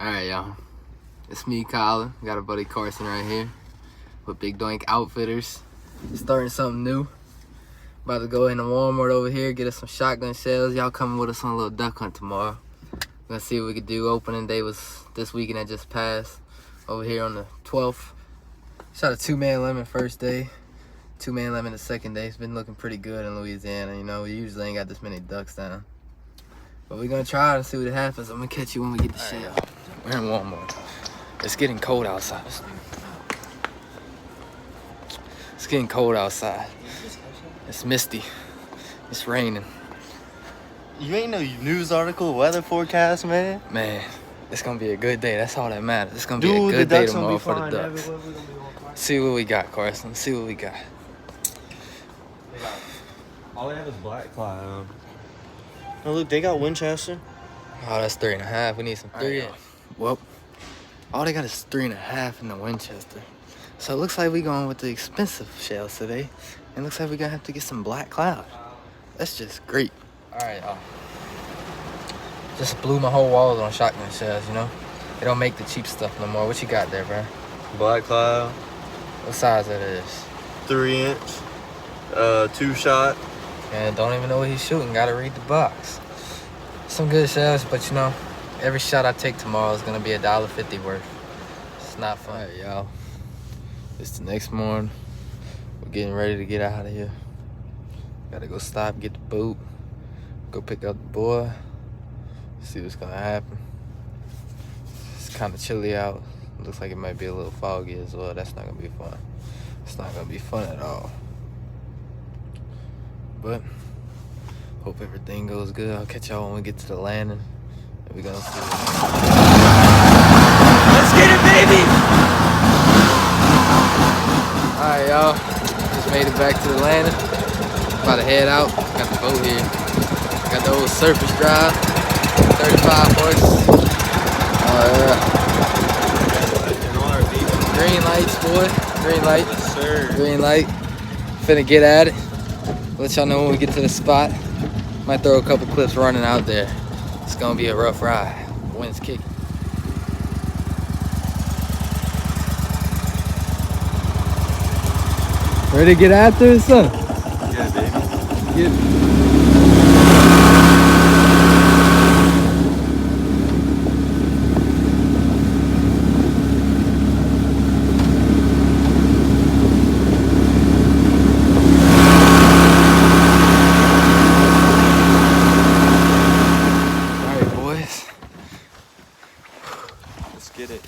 Alright, y'all. It's me, Colin. Got a buddy Carson right here with Big Doink Outfitters. Starting something new. About to go in the Walmart over here, get us some shotgun shells. Y'all coming with us on a little duck hunt tomorrow. We're gonna see what we could do. Opening day was this weekend that just passed. Over here on the 12th. Shot a 2-man limit first day. 2-man limit the second day. It's been looking pretty good in Louisiana. You know, we usually ain't got this many ducks down. But we're gonna try it and see what happens. I'm gonna catch you when we get the shell. We're in Walmart. It's getting cold outside. It's getting cold outside. It's misty. It's raining. You ain't no news article, weather forecast, man. Man, it's gonna be a good day. That's all that matters. It's gonna be a good day tomorrow for the ducks. See what we got, Carson. See what we got. All they have is black cloud. Oh, look, they got Winchester. Oh, that's 3.5. We need some 3. Well, all they got is 3.5 in the Winchester. So it looks like we going with the expensive shells today. It looks like we're gonna have to get some black cloud. That's just great. All right, y'all. Just blew my whole walls on shotgun shells, you know? They don't make the cheap stuff no more. What you got there, bro? Black cloud. What size that is? 3-inch. 2-shot. And don't even know what he's shooting. Gotta read the box. Some good shells, but you know, every shot I take tomorrow is gonna be $1.50 worth. It's not fun. All right, y'all. It's the next morning. We're getting ready to get out of here. Gotta go stop, get the boot, go pick up the boy, see what's gonna happen. It's kind of chilly out. Looks like it might be a little foggy as well. That's not gonna be fun. It's not gonna be fun at all. But hope everything goes good. I'll catch y'all when we get to the landing. And we're gonna see. Let's get it, baby! Alright, y'all. Just made it back to the landing. About to head out. Got the boat here. Got the old surface drive. 35 horse. Oh yeah. Green lights, boy. Green light. Yes, sir. Green light. Finna get at it. Let y'all know when we get to the spot. Might throw a couple clips running out there. It's gonna be a rough ride. Wind's kicking. Ready to get after it, son? Yeah, baby. Get it.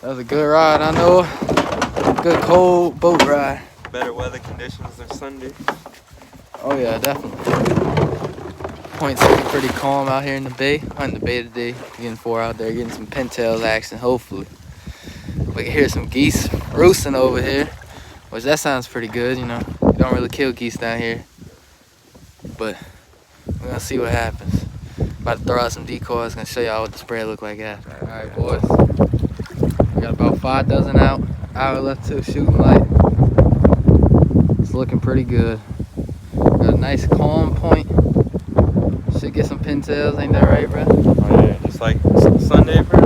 That was a good ride, I know. Good cold boat ride. Better weather conditions than Sunday. Oh yeah, definitely. Point's looking pretty calm out here in the bay. Hunting the bay today. Getting 4 out there, getting some pintails action, hopefully. We can hear some geese roosting over here, which that sounds pretty good, you know. You don't really kill geese down here. But we're gonna see what happens. About to throw out some decoys, gonna show y'all what the spread look like after. Alright, boys. Got about 5 dozen out. Hour left to shooting light. It's looking pretty good. Got a nice calm point. Should get some pintails, ain't that right, bro? Oh yeah, just like Sunday, bro.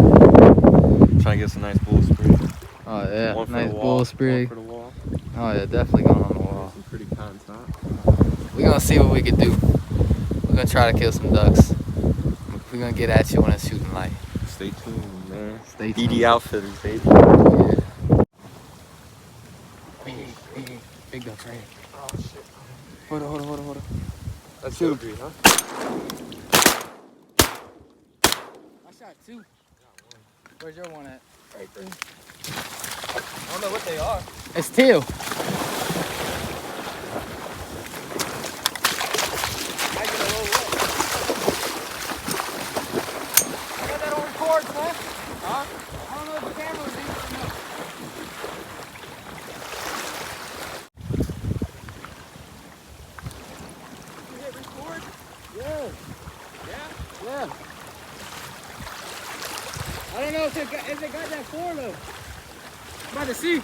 Trying to get some nice bull sprig. Oh yeah, One for nice the wall, bull sprig. one for the wall. Oh yeah, definitely going on the wall. Some pretty contact. We're gonna see what we can do. We're gonna try to kill some ducks. We're gonna get at you when it's shooting light. Stay tuned, man. Stay tuned. BD Outfitters, baby. Yeah. Big ducks right here. Oh shit. Hold on. That's Silvery, huh? I shot 2. Where's your one at? Right there. I don't know what they are. It's teal. I got that on record, man. Huh? I don't know if the camera was even enough. You hit record? Yeah. Yeah? Yeah. I don't know if it got that 4 though. I'm about to see.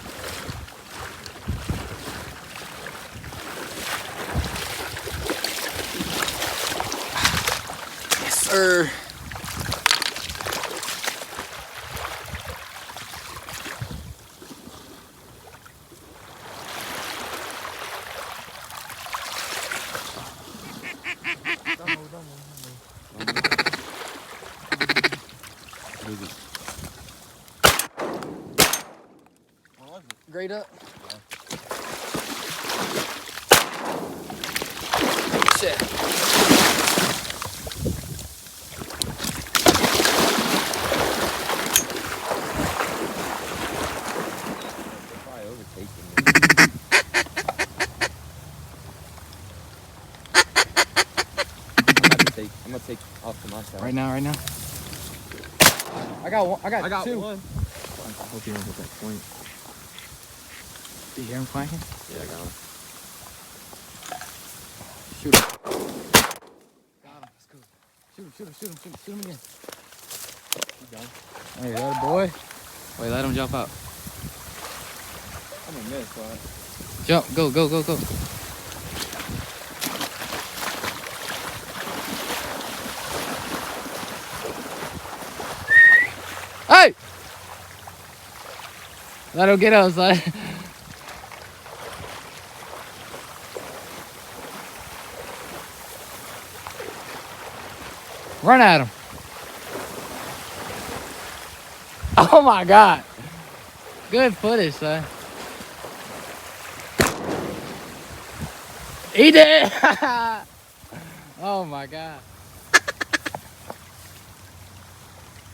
Yes, Grade up. Shit. Probably overtaking me. I'm gonna take off to my side. Right now. I got one. I got two. one. I hope you don't hit that point. Do you hear him clanking? Yeah, I got him. Shoot him. Got him. Let's go. Shoot him again. Keep going. Hey, that boy. Wait, let him jump out. I'm gonna miss, but Jump. Go. Hey! Let him get outside. Run at him. Oh my God. Good footage, son. He did. Oh my God.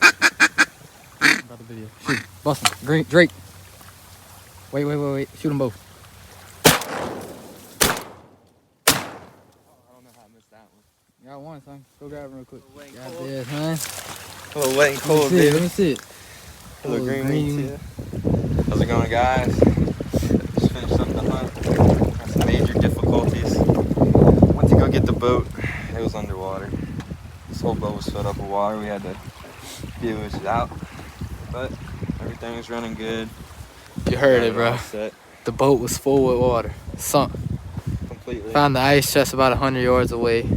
About the video. Shoot. Bust him. Green. Drake. Wait. Shoot them both. I don't know how I missed that one. Got one, son. Go grab him real quick. Wet and Got cold. this, son. A little wet and cold, Let baby. me see it. Hello, Little green green. wings here. How's it going, guys? Just finished up the hunt. Had some major difficulties. Went to go get the boat. It was underwater. This whole boat was filled up with water. We had to flush it out. But everything was running good. You heard Got it, bro. all set The boat was full with water. Sunk. completely. Found the ice chest about 100 yards away.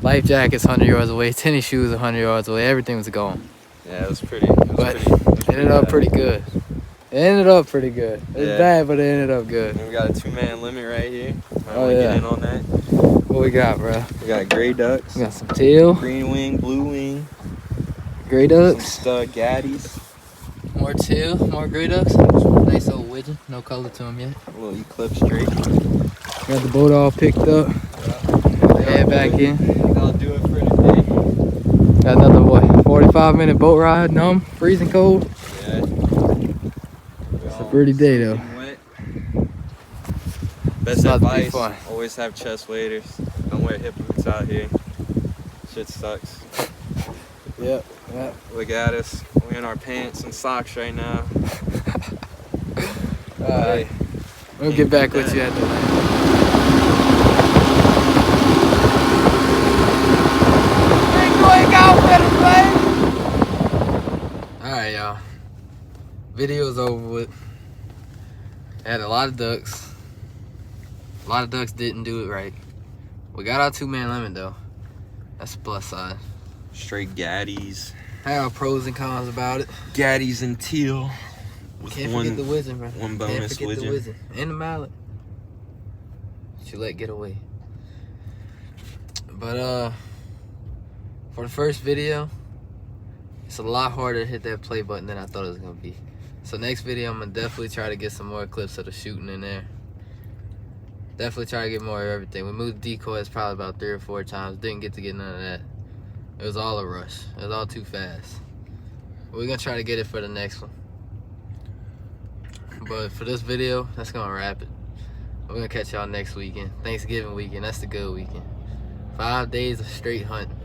Life jackets 100 yards away. Tennis shoes 100 yards away. Everything was gone. Yeah, it was pretty. But it ended up bad. pretty good. It ended up pretty good. It was Yeah. bad, but it ended up good. And we got a 2-man limit right here. I Oh, want to yeah. get in on that. What we got, bro? We got gray ducks, We got some teal, green wing, blue wing, gray some ducks, stud gaddies, more teal, more gray ducks. Nice old widgeon. No color to them yet. a little eclipse drake. Got the boat all picked up. Head back in. That'll do it for today. Got another, what, 45-minute boat ride. Numb, freezing cold. Yeah. It's a pretty day, though. Wet. It's Best about to be advice, fun. always have chest waders. Don't wear hip boots out here. Shit sucks. Yep. Look at us. We're in our pants and socks right now. Alright. We'll get back with you at the land. Alright, y'all. Video's over with. Had a lot of ducks. A lot of ducks didn't do it right. We got our 2-man limit though. That's the plus side. Straight gaddies. Had our pros and cons about it. Gaddies and teal. With Can't forget the widgeon, bro. one Can't bonus forget the widgeon. widgeon. And the mallet. She let get away. But for the first video, it's a lot harder to hit that play button than I thought it was gonna be. So next video, I'm gonna definitely try to get some more clips of the shooting in there. Definitely try to get more of everything. We moved decoys probably about 3 or 4 times. Didn't get to get none of that. It was all a rush. It was all too fast. We're gonna try to get it for the next one. But for this video, that's gonna wrap it. We're gonna catch y'all next weekend. Thanksgiving weekend, that's the good weekend. 5 days of straight hunting.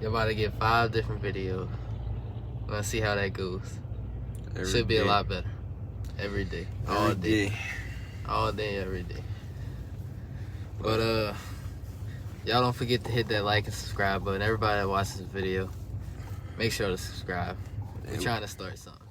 You're about to get 5 different videos. We're gonna see how that goes. Should be a lot better. Every day. All day. All day, every day. But y'all don't forget to hit that like and subscribe button. Everybody that watches this video, make sure to subscribe. We're trying to start something.